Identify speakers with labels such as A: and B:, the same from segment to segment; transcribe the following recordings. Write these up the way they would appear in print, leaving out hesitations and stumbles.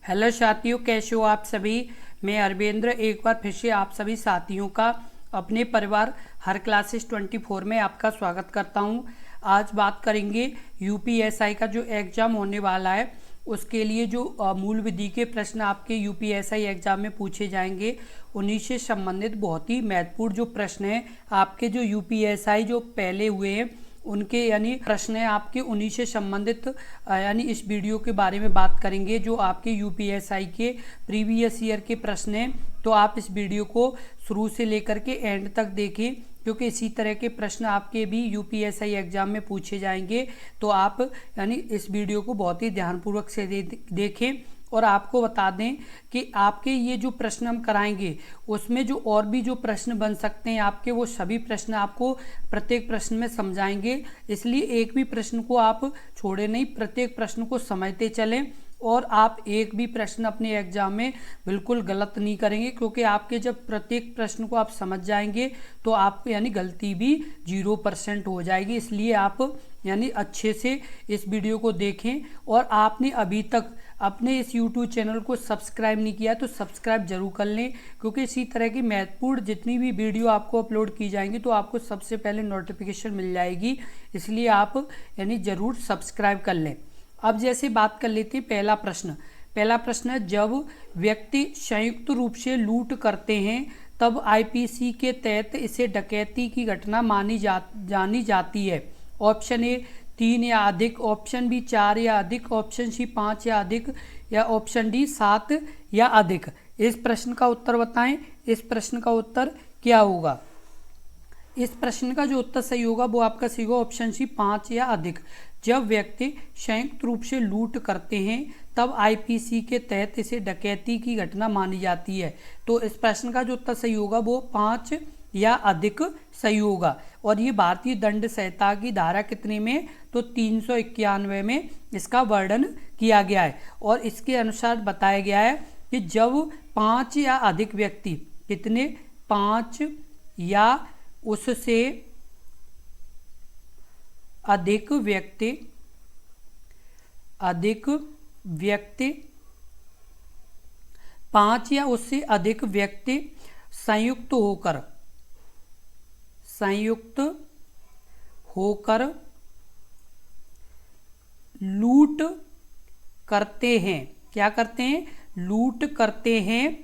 A: Hello साथियों, कैसे हो आप सभी। मैं अरविंद्र एक बार फिर से आप सभी साथियों का अपने परिवार हर क्लासेस 24 में आपका स्वागत करता हूं। आज बात करेंगे यूपीएसआई का जो एग्ज़ाम होने वाला है उसके लिए जो मूल विधि के प्रश्न आपके यूपीएसआई एग्ज़ाम में पूछे जाएंगे उन्हीं से संबंधित बहुत ही महत्वपूर्ण जो प्रश्न हैं आपके जो यूपीएसआई जो पहले हुए हैं उनके यानी प्रश्न है आपके उन्हीं से संबंधित यानी इस वीडियो के बारे में बात करेंगे जो आपके यूपीएसआई के प्रीवियस ईयर के प्रश्न हैं। तो आप इस वीडियो को शुरू से लेकर के एंड तक देखें क्योंकि इसी तरह के प्रश्न आपके भी यूपीएसआई एग्जाम में पूछे जाएंगे। तो आप यानी इस वीडियो को बहुत ही ध्यानपूर्वक से देखें। और आपको बता दें कि आपके ये जो प्रश्न हम कराएंगे उसमें जो और भी जो प्रश्न बन सकते हैं आपके वो सभी प्रश्न आपको प्रत्येक प्रश्न में समझाएंगे। इसलिए एक भी प्रश्न को आप छोड़े नहीं, प्रत्येक प्रश्न को समझते चलें और आप एक भी प्रश्न अपने एग्जाम में बिल्कुल गलत नहीं करेंगे क्योंकि आपके जब प्रत्येक प्रश्न को आप समझ जाएंगे तो आप यानी गलती भी 0% हो जाएगी। इसलिए आप यानी अच्छे से इस वीडियो को देखें। और आपने अभी तक अपने इस YouTube चैनल को सब्सक्राइब नहीं किया तो सब्सक्राइब जरूर कर लें क्योंकि इसी तरह की महत्वपूर्ण जितनी भी वीडियो आपको अपलोड की जाएंगी तो आपको सबसे पहले नोटिफिकेशन मिल जाएगी। इसलिए आप यानी ज़रूर सब्सक्राइब कर लें। अब जैसे बात कर लेते हैं पहला प्रश्न है, जब व्यक्ति संयुक्त रूप से लूट करते हैं तब आईपीसी के तहत इसे डकैती की घटना जानी जाती है। ऑप्शन ए 3 या अधिक, ऑप्शन बी 4 या अधिक, ऑप्शन सी 5 या अधिक या ऑप्शन डी 7 या अधिक। इस प्रश्न का उत्तर बताएं। इस प्रश्न का उत्तर क्या होगा? इस प्रश्न का जो उत्तर सही होगा वो आपका सही होगा ऑप्शन सी 5 या अधिक। जब व्यक्ति संयुक्त रूप से लूट करते हैं तब आईपीसी के तहत इसे डकैती की घटना मानी जाती है। तो इस प्रश्न का जो उत्तर सही होगा वो 5 या अधिक सही होगा। और ये भारतीय दंड संहिता की धारा कितने में? तो 391 में इसका वर्णन किया गया है। और इसके अनुसार बताया गया है कि जब 5 या अधिक व्यक्ति, कितने? 5 या उससे अधिक व्यक्ति 5 या उससे अधिक व्यक्ति संयुक्त होकर लूट करते हैं। क्या करते हैं? लूट करते हैं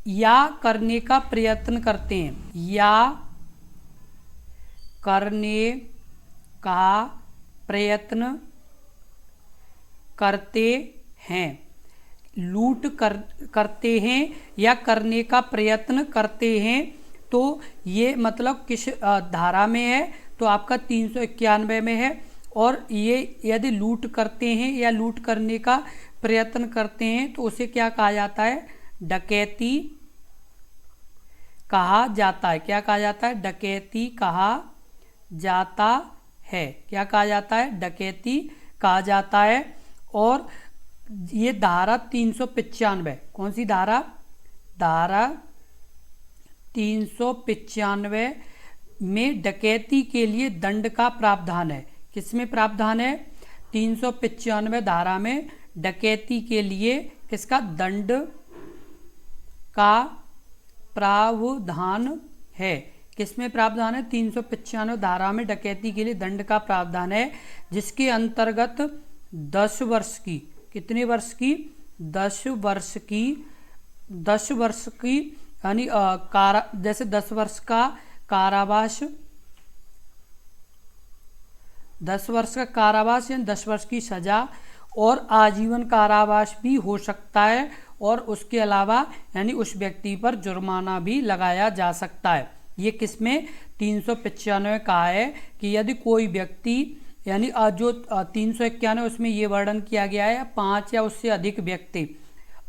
A: या करने का प्रयत्न करते हैं, या करने का प्रयत्न करते हैं। लूट करते हैं या करने का प्रयत्न करते हैं। तो ये मतलब किस धारा में है? तो आपका 391 में है। और ये यदि लूट करते हैं या लूट करने का प्रयत्न करते हैं तो उसे क्या कहा जाता है? डकैती कहा जाता है। क्या कहा जाता है? डकैती कहा जाता है। क्या कहा जाता है? डकैती कहा जाता है। और ये धारा 395, कौन सी धारा? धारा 395 में डकैती के लिए दंड का प्रावधान है। किसमें प्रावधान है? 395 धारा में डकैती के लिए किसका? दंड का प्रावधान है। किसमें प्रावधान है? 395 धारा में डकैती के लिए दंड का प्रावधान है, जिसके अंतर्गत 10 वर्ष की, कितने वर्ष की? 10 वर्ष की यानी जैसे 10 वर्ष का कारावास, 10 वर्ष का कारावास यानी 10 वर्ष की सजा और आजीवन कारावास भी हो सकता है। और उसके अलावा यानी उस व्यक्ति पर जुर्माना भी लगाया जा सकता है। ये किसमें? 395 कहा है कि यदि कोई व्यक्ति यानी जो 391 उसमें ये वर्णन किया गया है 5 या उससे अधिक व्यक्ति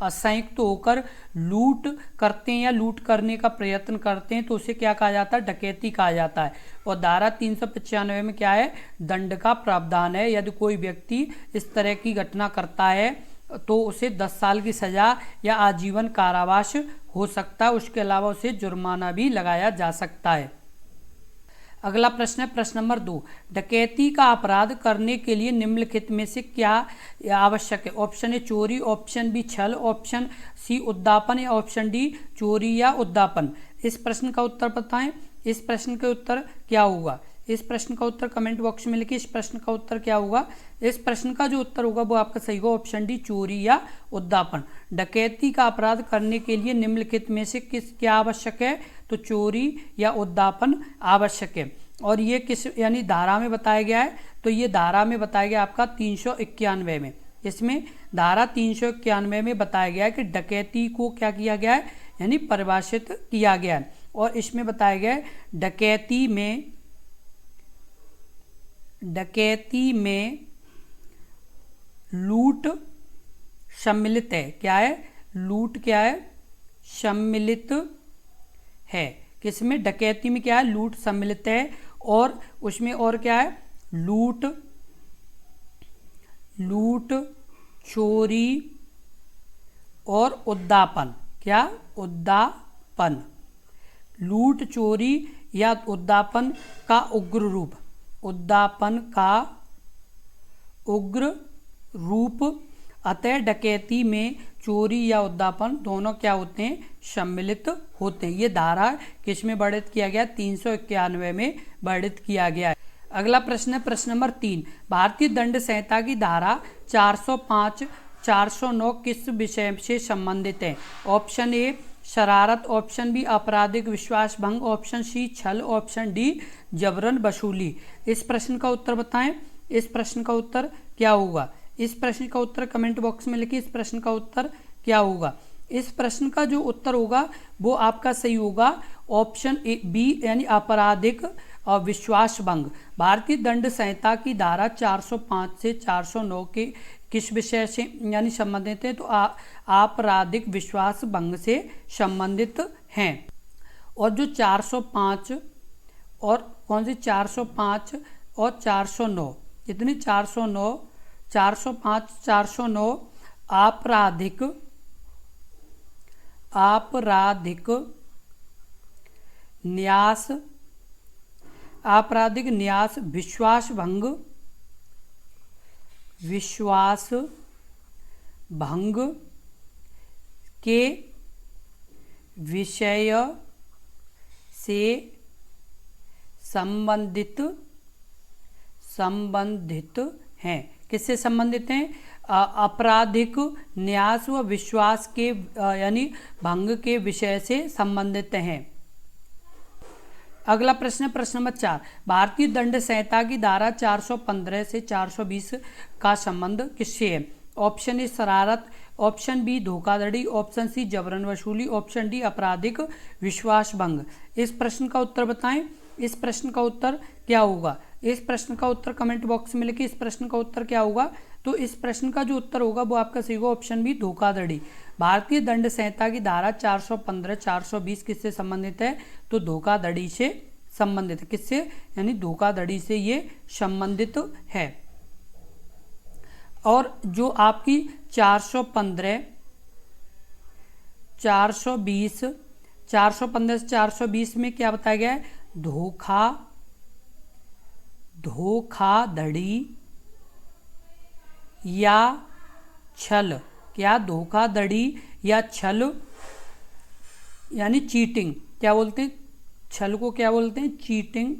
A: संयुक्त होकर लूट करते हैं या लूट करने का प्रयत्न करते हैं तो उसे क्या कहा जाता है? डकैती कहा जाता है। और धारा 395 में क्या है? दंड का प्रावधान है। यदि कोई व्यक्ति इस तरह की घटना करता है तो उसे 10 साल की सजा या आजीवन कारावास हो सकता है। उसके अलावा उसे जुर्माना भी लगाया जा सकता है। अगला प्रश्न है प्रश्न नंबर 2, डकैती का अपराध करने के लिए निम्नलिखित में से क्या आवश्यक है? ऑप्शन ए चोरी, ऑप्शन बी छल, ऑप्शन सी उद्दापन या ऑप्शन डी चोरी या उद्दापन। इस प्रश्न का उत्तर बताएं। इस प्रश्न के उत्तर क्या होगा? इस प्रश्न का उत्तर कमेंट बॉक्स में लिखिए। इस प्रश्न का उत्तर क्या होगा? इस प्रश्न का जो उत्तर होगा वो आपका सही होगा ऑप्शन डी चोरी या उद्दापन। डकैती का अपराध करने के लिए निम्नलिखित में से क्या आवश्यक है? तो चोरी या उद्दापन आवश्यक है। और ये किस यानी धारा में बताया गया है? तो ये धारा में बताया गया आपका 391 में। इसमें धारा 391 में बताया गया है कि डकैती को क्या किया गया है, यानी परिभाषित किया गया है। और इसमें बताया गया है डकैती में लूट सम्मिलित है। क्या है? लूट क्या है? सम्मिलित है। किसमें? डकैती में क्या है? लूट सम्मिलित है। और उसमें और क्या है? लूट, चोरी और उद्दापन। क्या? उद्दापन। लूट, चोरी या उद्दापन का उग्र रूप, उद्दापन का उग्र रूप। अतः डकैती में चोरी या उद्दापन दोनों क्या होते हैं? सम्मिलित होते हैं। ये धारा किस में वर्णित किया गया? 391 में वर्णित किया गया है। अगला प्रश्न है प्रश्न नंबर 3, भारतीय दंड संहिता की धारा 405, 409 किस विषय से संबंधित है? ऑप्शन ए शरारत, ऑप्शन बी आपराधिक विश्वास भंग, ऑप्शन सी छल, ऑप्शन डी जबरन वसूली। इस प्रश्न का उत्तर बताएं। इस प्रश्न का उत्तर क्या होगा? इस प्रश्न का उत्तर कमेंट बॉक्स में लिखिए। इस प्रश्न का उत्तर क्या होगा? इस प्रश्न का जो उत्तर होगा वो आपका सही होगा ऑप्शन ए बी यानी आपराधिक और विश्वास भंग। भारतीय दंड संहिता की धारा 405 से 409 के किस विषय से यानी संबंधित है? तो आपराधिक विश्वास भंग से संबंधित हैं। और जो 405 और कौन से 405 और 409, कितने? 409, 405, 409 आपराधिक न्यास, आपराधिक न्यास विश्वास भंग के विषय से संबंधित हैं। किससे संबंधित हैं? आपराधिक न्यास व विश्वास के यानी भंग के विषय से संबंधित हैं। अगला प्रश्न है प्रश्न नंबर 4, भारतीय दंड संहिता की धारा 415 से 420 का संबंध किससे है? ऑप्शन ए शरारत, ऑप्शन बी धोखाधड़ी, ऑप्शन सी जबरन वसूली, ऑप्शन डी आपराधिक विश्वास भंग। इस प्रश्न का उत्तर बताएं। इस प्रश्न का उत्तर क्या होगा? इस प्रश्न का उत्तर कमेंट बॉक्स में लिखिए। इस प्रश्न का उत्तर क्या होगा? तो इस प्रश्न का जो उत्तर होगा वो आपका सही होगा ऑप्शन बी धोखाधड़ी। भारतीय दंड संहिता की धारा 415, 420 किससे संबंधित है? तो धोखाधड़ी से संबंधित है। किससे? यानी धोखाधड़ी से ये संबंधित है। और जो आपकी 415, 420, 415 से 420 में क्या बताया गया है? धोखाधड़ी या छल। क्या? धोखाधड़ी या छल यानी चीटिंग। क्या बोलते हैं? छल को क्या बोलते हैं? चीटिंग।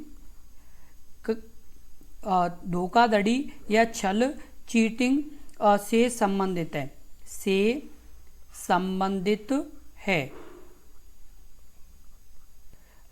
A: धोखाधड़ी या छल चीटिंग से संबंधित है, है।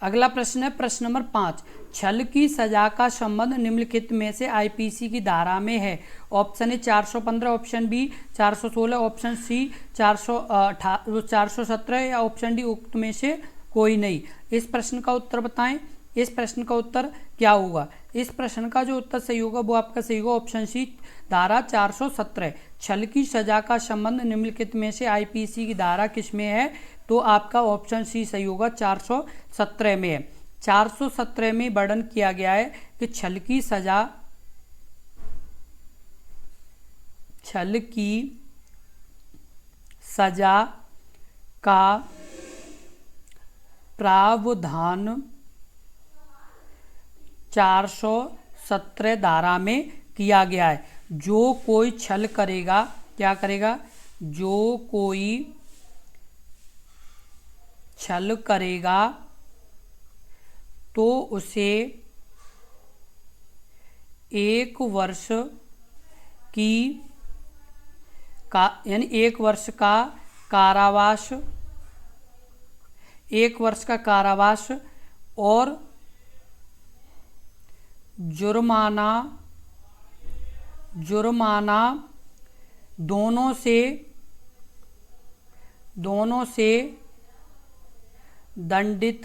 A: अगला प्रश्न है प्रश्न नंबर 5, छल की सजा का संबंध निम्नलिखित में से आईपीसी की धारा में है? Option a 415, option b 416, option c 417 या ऑप्शन डी उक्त में से कोई नहीं। इस प्रश्न का उत्तर बताएं। इस प्रश्न का उत्तर क्या होगा? इस प्रश्न का जो उत्तर सही होगा वो आपका सही होगा ऑप्शन सी धारा 417। छल की सजा का संबंध निम्नलिखित में से आईपीसी की धारा किस में है? तो आपका ऑप्शन सी सही होगा 417 में है। 417 में वर्णन किया गया है कि छल की सजा का प्रावधान 417 धारा में किया गया है। जो कोई छल करेगा, क्या करेगा, जो कोई छल करेगा तो उसे 1 वर्ष की यानी 1 वर्ष का कारावास, 1 वर्ष का कारावास और जुर्माना दोनों से दंडित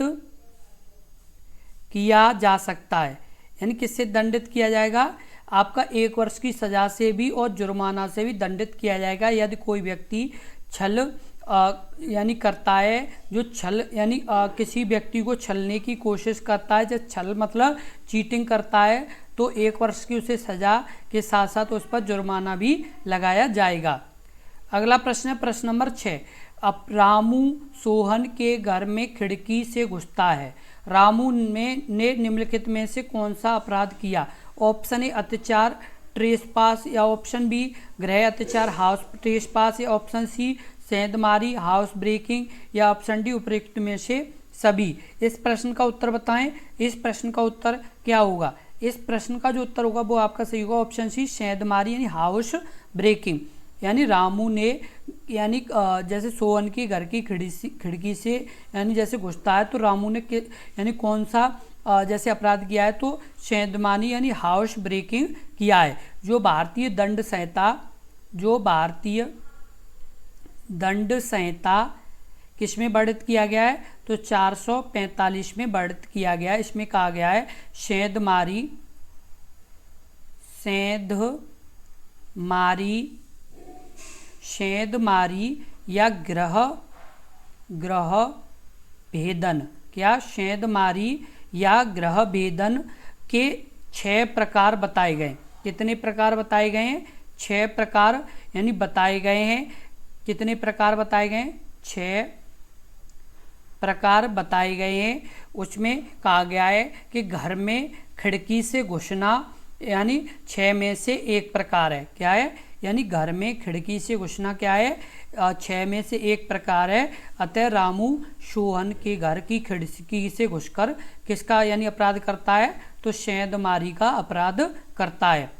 A: किया जा सकता है। यानी किससे दंडित किया जाएगा, आपका 1 वर्ष की सजा से भी और जुर्माना से भी दंडित किया जाएगा यदि कोई व्यक्ति छल यानी करता है, जो छल यानी किसी व्यक्ति को छलने की कोशिश करता है। जब छल मतलब चीटिंग करता है तो 1 वर्ष की उसे सजा के साथ साथ उस पर जुर्माना भी लगाया जाएगा। अगला प्रश्न है प्रश्न नंबर 6। अब रामू सोहन के घर में खिड़की से घुसता है। रामू ने निम्नलिखित में से कौन सा अपराध किया? ऑप्शन ए अत्याचार ट्रेसपास, या ऑप्शन बी गृह अत्याचार हाउस ट्रेसपास, या ऑप्शन सी सेंधमारी हाउस ब्रेकिंग, या ऑप्शन डी उपरोक्त में से सभी। इस प्रश्न का उत्तर बताएं। इस प्रश्न का उत्तर क्या होगा? इस प्रश्न का जो उत्तर होगा वो आपका सही होगा ऑप्शन सी सेंधमारी यानी हाउस ब्रेकिंग। यानी रामू ने यानी जैसे सोहन के घर की खिड़की से यानी जैसे घुसता है तो रामू ने यानी कौन सा जैसे अपराध किया है, तो सेंधमारी यानी हाउस ब्रेकिंग किया है। जो भारतीय दंड संहिता किस में वर्णित किया गया है, तो 445 में वर्णित किया गया है। इसमें कहा गया है सेंधमारी या ग्रह भेदन, क्या सेंधमारी या ग्रह भेदन के 6 प्रकार बताए गए। कितने प्रकार बताए गए हैं? 6 प्रकार यानी बताए गए हैं। कितने प्रकार बताए गए हैं? 6 प्रकार बताए गए हैं। उसमें कहा गया है कि घर में खिड़की से घुसना यानी 6 में से 1 प्रकार है। क्या है? यानी घर में खिड़की से घुसना क्या है? 6 में से 1 प्रकार है। अतः रामू सोहन के घर की खिड़की से घुसकर किसका यानी अपराध करता है, तो सेंधमारी का अपराध करता है।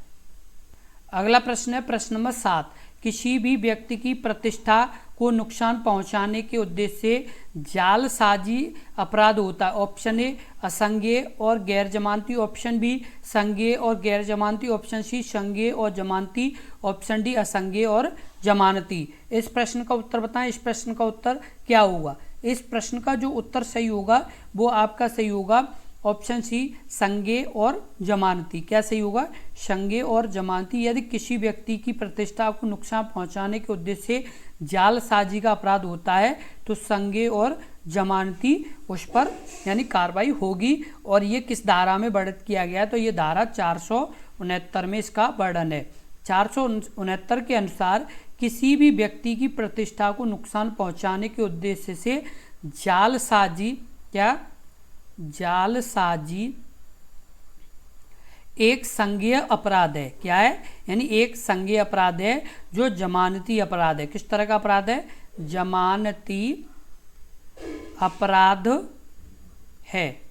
A: अगला प्रश्न है प्रश्न नंबर 7। किसी भी व्यक्ति की प्रतिष्ठा को नुकसान पहुंचाने के उद्देश्य से जालसाजी अपराध होता है। ऑप्शन ए असंज्ञेय और गैर जमानती, ऑप्शन बी संज्ञेय और गैर जमानती, ऑप्शन सी संज्ञेय और जमानती, ऑप्शन डी असंज्ञेय और जमानती। इस प्रश्न का उत्तर बताएं। इस प्रश्न का उत्तर क्या होगा? इस प्रश्न का जो उत्तर सही होगा वो आपका सही होगा ऑप्शन सी संज्ञेय और जमानती। क्या सही होगा? संज्ञेय और जमानती। यदि किसी व्यक्ति की प्रतिष्ठा को नुकसान पहुंचाने के उद्देश्य से जालसाजी का अपराध होता है तो संज्ञेय और जमानती उस पर यानी कार्रवाई होगी। और ये किस धारा में वर्णित किया गया है, तो ये धारा 469 में इसका वर्णन है। 469 के अनुसार किसी भी व्यक्ति की प्रतिष्ठा को नुकसान पहुंचाने के उद्देश्य से जालसाजी एक संज्ञेय अपराध है। क्या है? यानी एक संज्ञेय अपराध है जो जमानती अपराध है। किस तरह का अपराध है? जमानती अपराध है।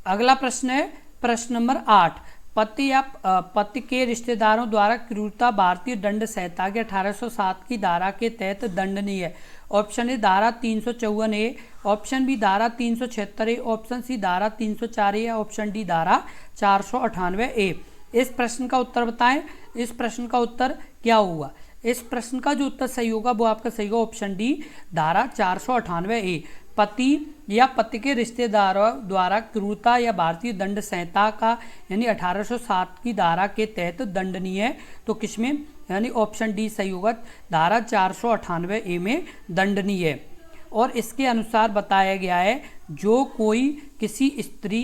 A: अगला प्रश्न है प्रश्न नंबर 8। पति के रिश्तेदारों द्वारा क्रूरता भारतीय दंड संहिता के 1807 की धारा के तहत दंडनीय है। ऑप्शन ए धारा 354 ए, ऑप्शन बी धारा 376 ए, ऑप्शन सी धारा 304 ए, या ऑप्शन डी धारा 498 ए। इस प्रश्न का उत्तर बताएं। इस प्रश्न का उत्तर क्या होगा? इस प्रश्न का जो उत्तर सही होगा वो आपका सही होगा ऑप्शन डी धारा 498 ए। पति या पति के रिश्तेदारों द्वारा क्रूरता या भारतीय दंड संहिता का यानी 1807 की धारा के तहत दंडनीय है। तो किसमें यानी ऑप्शन डी सही होगा, धारा 498 ए में दंडनीय है। और इसके अनुसार बताया गया है जो कोई किसी स्त्री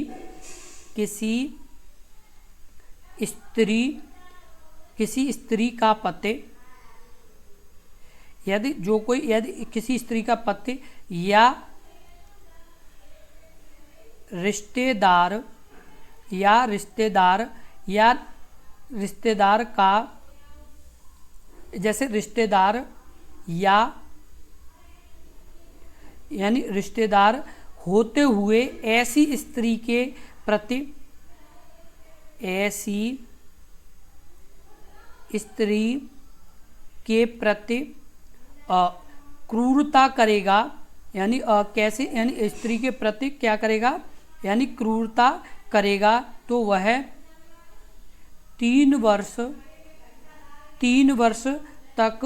A: का पति यदि किसी स्त्री का पति या रिश्तेदार या रिश्तेदार का, जैसे रिश्तेदार या यानी रिश्तेदार होते हुए ऐसी स्त्री के प्रति क्रूरता करेगा, यानी कैसे, यानी स्त्री के प्रति क्या करेगा, यानी क्रूरता करेगा, तो वह 3 वर्ष तक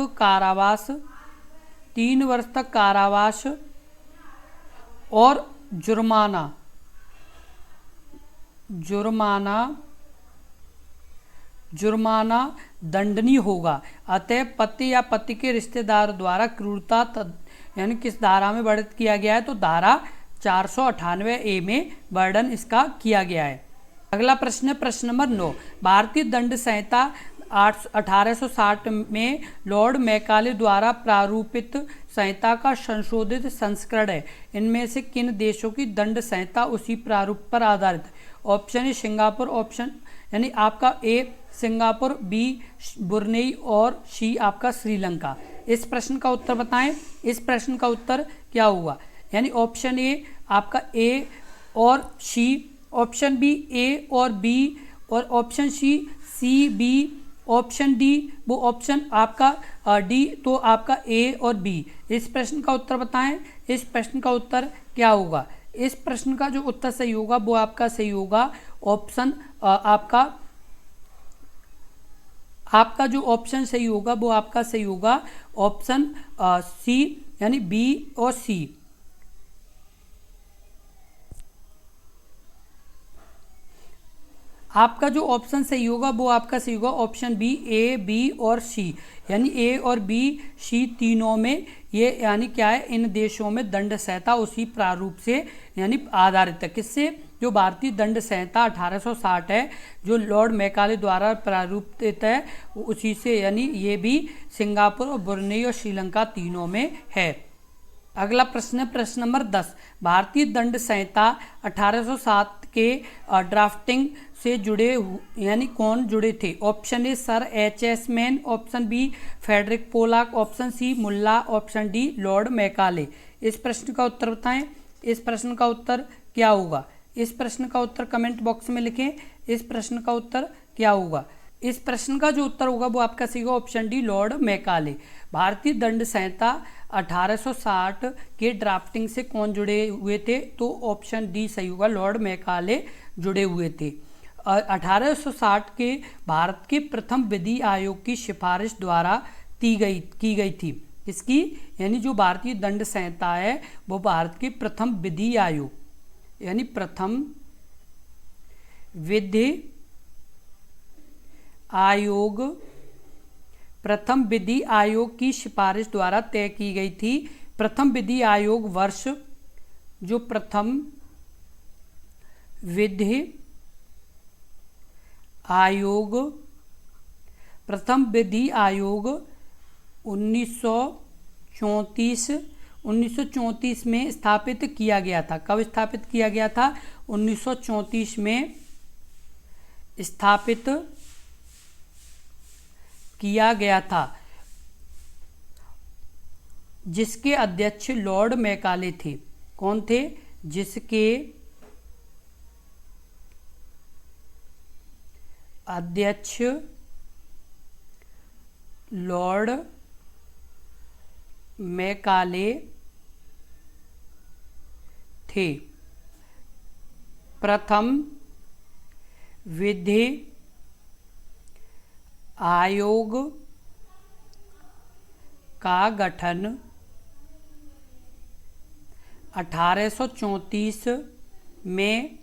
A: कारावास और जुर्माना दंडनीय होगा। अतः पति या पति के रिश्तेदार द्वारा क्रूरता यानी किस धारा में वर्णित किया गया है, तो धारा 498A में वर्णन इसका किया गया है। अगला प्रश्न है प्रश्न नंबर 9। भारतीय दंड संहिता 1860 में लॉर्ड मैकाले द्वारा प्रारूपित संहिता का संशोधित संस्करण है। इनमें से किन देशों की दंड संहिता उसी प्रारूप पर आधारित है? ऑप्शन ए सिंगापुर, ऑप्शन यानी आपका ए सिंगापुर, बी ब्रुनेई और सी आपका श्रीलंका। इस प्रश्न का उत्तर बताएं। इस प्रश्न का उत्तर क्या होगा? यानी ऑप्शन ए आपका ए और सी, ऑप्शन बी ए और बी, और option c b, option d वो ऑप्शन आपका डी, तो आपका ए और बी। इस प्रश्न का उत्तर बताएं। इस प्रश्न का उत्तर क्या होगा? इस प्रश्न का जो उत्तर सही होगा वो आपका सही होगा ऑप्शन आपका जो ऑप्शन सही होगा वो आपका सही होगा ऑप्शन सी, यानी बी और सी। आपका जो ऑप्शन सही होगा वो आपका सही होगा ऑप्शन बी, ए बी और सी, यानी ए और बी सी तीनों में ये यानी क्या है, इन देशों में दंड संहिता उसी प्रारूप से यानी आधारित है। किससे? जो भारतीय दंड संहिता 1860 है, जो लॉर्ड मैकाले द्वारा प्रारूपित है, उसी से, यानी ये भी सिंगापुर और ब्रुनेई और श्रीलंका तीनों में है। अगला प्रश्न है प्रश्न नंबर 10। भारतीय दंड संहिता 1807 के ड्राफ्टिंग से जुड़े यानी कौन जुड़े थे? Option A sir H S. Maine, option B Frederick Pollock, option C Mulla, option D Lord Macaulay. इस प्रश्न का उत्तर बताएं। इस प्रश्न का उत्तर क्या होगा? इस प्रश्न का उत्तर कमेंट बॉक्स में लिखें। इस प्रश्न का उत्तर क्या होगा? इस प्रश्न का जो उत्तर होगा वो आपका सही होगा ऑप्शन डी लॉर्ड मैकाले। भारतीय दंड संहिता 1860 के ड्राफ्टिंग से कौन जुड़े हुए थे? तो ऑप्शन डी सही होगा, लॉर्ड मैकाले जुड़े हुए थे। 1860 के भारत के प्रथम विधि आयोग की सिफारिश द्वारा की गई थी। इसकी यानी जो भारतीय दंड संहिता है वो भारत के प्रथम विधि आयोग यानी प्रथम विधि आयोग की सिफारिश द्वारा तय की गई थी। प्रथम विधि आयोग वर्ष, जो प्रथम विधि आयोग 1934 में स्थापित किया गया था। कब स्थापित किया गया था? 1934 में स्थापित किया गया था, जिसके अध्यक्ष लॉर्ड मैकाले थे। कौन थे? जिसके अध्यक्ष लॉर्ड मैकाले थे। प्रथम विधि आयोग का गठन 1834 में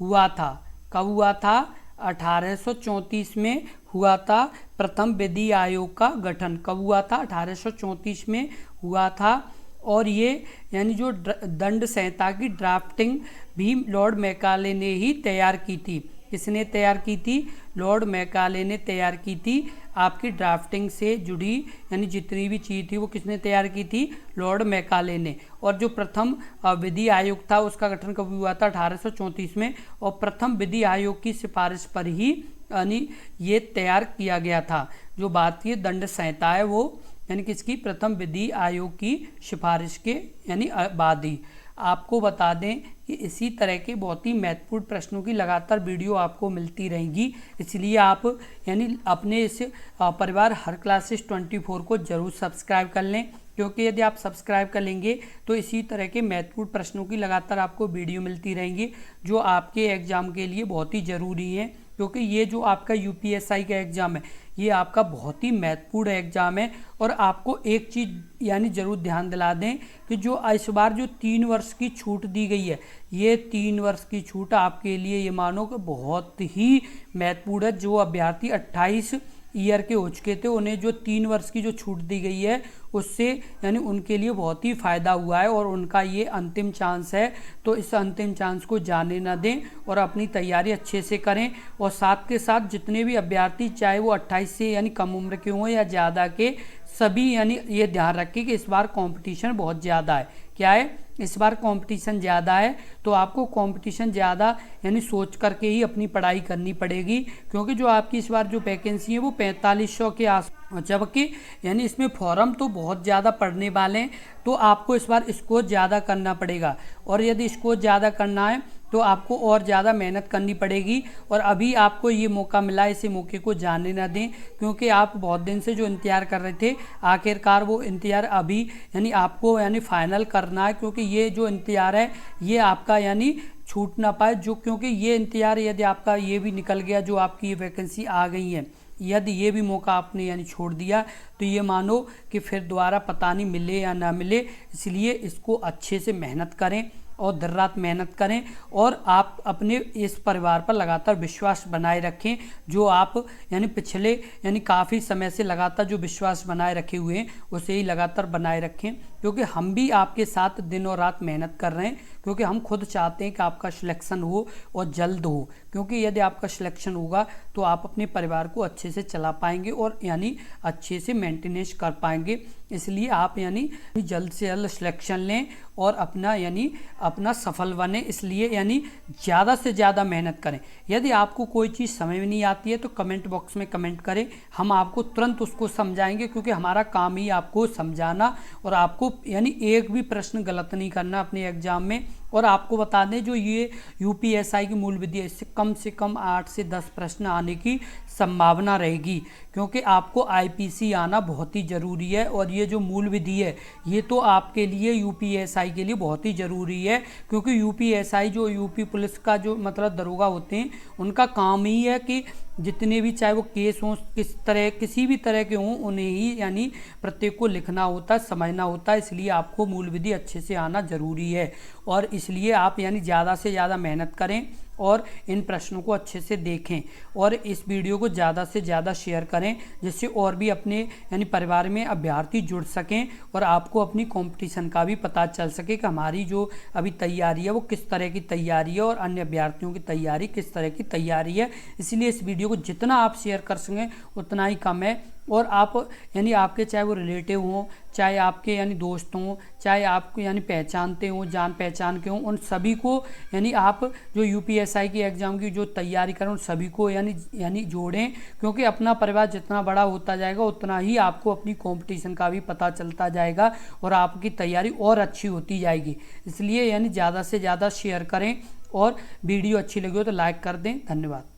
A: हुआ था। कब हुआ था? 1834 में हुआ था। प्रथम विधि आयोग का गठन कब हुआ था? 1834 में हुआ था। और ये यानी जो दंड संहिता की ड्राफ्टिंग भी लॉर्ड मैकाले ने ही तैयार की थी। किसने तैयार की थी? लॉर्ड मैकाले ने तैयार की थी आपकी ड्राफ्टिंग से जुड़ी यानी जितनी भी चीज़ थी वो किसने तैयार की थी, लॉर्ड मैकाले ने। और जो प्रथम विधि आयोग था उसका गठन कब हुआ था, 1834 में, और प्रथम विधि आयोग की सिफारिश पर ही यानी ये तैयार किया गया था। जो भारतीय दंड संहिता है वो यानी किसकी, प्रथम विधि आयोग की सिफारिश के यानी बाद ही। आपको बता दें कि इसी तरह के बहुत ही महत्वपूर्ण प्रश्नों की लगातार वीडियो आपको मिलती रहेंगी, इसलिए आप यानी अपने इस परिवार हर क्लासेस 24 को जरूर सब्सक्राइब कर लें, क्योंकि यदि आप सब्सक्राइब कर लेंगे तो इसी तरह के महत्वपूर्ण प्रश्नों की लगातार आपको वीडियो मिलती रहेंगी, जो आपके एग्ज़ाम के लिए बहुत ही ज़रूरी है। क्योंकि ये जो आपका यूपीएसआई का एग्ज़ाम है ये आपका बहुत ही महत्वपूर्ण एग्ज़ाम है। और आपको एक चीज़ यानी ज़रूर ध्यान दिला दें कि जो इस बार जो 3 वर्ष की छूट दी गई है, ये 3 वर्ष की छूट आपके लिए ये मानो कि बहुत ही महत्वपूर्ण है। जो अभ्यर्थी 28 ईयर के हो चुके थे उन्हें जो 3 वर्ष की जो छूट दी गई है उससे यानी उनके लिए बहुत ही फ़ायदा हुआ है और उनका ये अंतिम चांस है। तो इस अंतिम चांस को जाने ना दें और अपनी तैयारी अच्छे से करें। और साथ के साथ जितने भी अभ्यर्थी चाहे वो 28 से यानी कम उम्र के हों या ज़्यादा के, सभी यानी ये ध्यान रखें कि इस बार कंपटीशन बहुत ज़्यादा है। क्या है, इस बार कंपटीशन ज़्यादा है, तो आपको कंपटीशन ज़्यादा यानी सोच करके ही अपनी पढ़ाई करनी पड़ेगी। क्योंकि जो आपकी इस बार जो वैकेंसी है वो 4500 के आस, जबकि यानी इसमें फॉर्म तो बहुत ज़्यादा पड़ने वाले हैं, तो आपको इस बार स्कोर ज़्यादा करना पड़ेगा। और यदि स्कोर ज़्यादा करना है तो आपको और ज़्यादा मेहनत करनी पड़ेगी। और अभी आपको ये मौका मिला, इसी मौके को जाने ना दें, क्योंकि आप बहुत दिन से जो इंतज़ार कर रहे थे आखिरकार वो इंतज़ार अभी यानी आपको यानी फाइनल करना है। क्योंकि ये जो इंतज़ार है ये आपका यानी छूट ना पाए, जो क्योंकि ये इंतज़ार यदि आपका ये भी निकल गया, जो आपकी ये वैकेंसी आ गई है, यदि ये भी मौका आपने यानी छोड़ दिया तो ये मानो कि फिर दोबारा पता नहीं मिले या ना मिले। इसलिए इसको अच्छे से मेहनत करें और दिन रात मेहनत करें और आप अपने इस परिवार पर लगातार विश्वास बनाए रखें। जो आप यानी पिछले यानी काफ़ी समय से लगातार जो विश्वास बनाए रखे हुए हैं उसे ही लगातार बनाए रखें, क्योंकि हम भी आपके साथ दिन और रात मेहनत कर रहे हैं। क्योंकि हम खुद चाहते हैं कि आपका सिलेक्शन हो और जल्द हो, क्योंकि यदि आपका सिलेक्शन होगा तो आप अपने परिवार को अच्छे से चला पाएंगे और यानी अच्छे से मेंटेनेंस कर पाएंगे। इसलिए आप यानी जल्द से जल्द सिलेक्शन लें और अपना यानी अपना सफल बने। इसलिए यानी ज़्यादा से ज़्यादा मेहनत करें। यदि आपको कोई चीज़ समझ में नहीं आती है तो कमेंट बॉक्स में कमेंट करें, हम आपको तुरंत उसको समझाएंगे, क्योंकि हमारा काम ही आपको समझाना और आपको यानी एक भी प्रश्न गलत नहीं करना अपने एग्जाम में। और आपको बता दें जो ये यूपीएसआई की मूल विधि है इससे कम 8 से 10 प्रश्न आने की संभावना रहेगी, क्योंकि आपको आईपीसी आना बहुत ही ज़रूरी है। और ये जो मूल विधि है ये तो आपके लिए यूपीएसआई के लिए बहुत ही ज़रूरी है, क्योंकि यूपीएसआई जो यूपी पुलिस का जो मतलब दरोगा होते हैं उनका काम ही है कि जितने भी चाहे वो केस हों किसी भी तरह के हों उन्हें ही यानी प्रत्येक को लिखना होता है, समझना होता है। इसलिए आपको मूल विधि अच्छे से आना ज़रूरी है और इसलिए आप यानी ज़्यादा से ज़्यादा मेहनत करें और इन प्रश्नों को अच्छे से देखें और इस वीडियो को ज़्यादा से ज़्यादा शेयर करें, जिससे और भी अपने यानी परिवार में अभ्यर्थी जुड़ सकें और आपको अपनी कंपटीशन का भी पता चल सके कि हमारी जो अभी तैयारी है वो किस तरह की तैयारी है और अन्य अभ्यर्थियों की तैयारी किस तरह की तैयारी है। इसलिए इस वीडियो को जितना आप शेयर कर सकें उतना ही कम है। और आप यानी आपके चाहे वो रिलेटिव हों, चाहे आपके यानी दोस्त हों, चाहे आपको यानी पहचानते हों, जान पहचान के हों, उन सभी को यानी आप जो यूपीएसआई की एग्ज़ाम की जो तैयारी करें उन सभी को यानी जोड़ें, क्योंकि अपना परिवार जितना बड़ा होता जाएगा उतना ही आपको अपनी कंपटीशन का भी पता चलता जाएगा और आपकी तैयारी और अच्छी होती जाएगी। इसलिए यानी ज़्यादा से ज़्यादा शेयर करें और वीडियो अच्छी लगी हो तो लाइक कर दें। धन्यवाद।